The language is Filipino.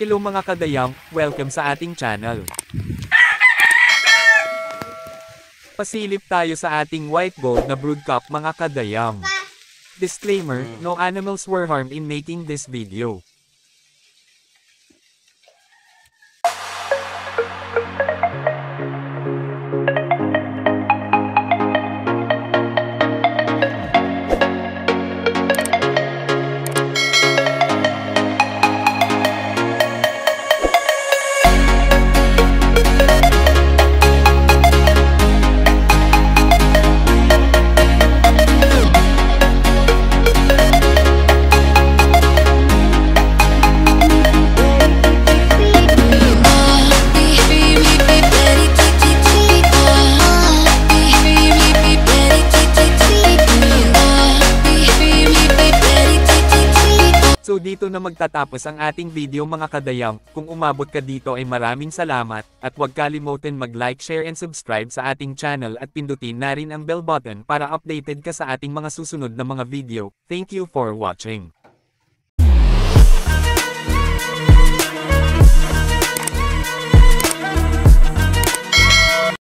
Hello mga kadayam, welcome sa ating channel. Pasilip tayo sa ating white gold na brood cup mga kadayam. Disclaimer, no animals were harmed in making this video. So dito na magtatapos ang ating video mga kadayam. Kung umabot ka dito ay maraming salamat, at huwag kalimutan mag-like, share and subscribe sa ating channel at pindutin na rin ang bell button para updated ka sa ating mga susunod na mga video. Thank you for watching.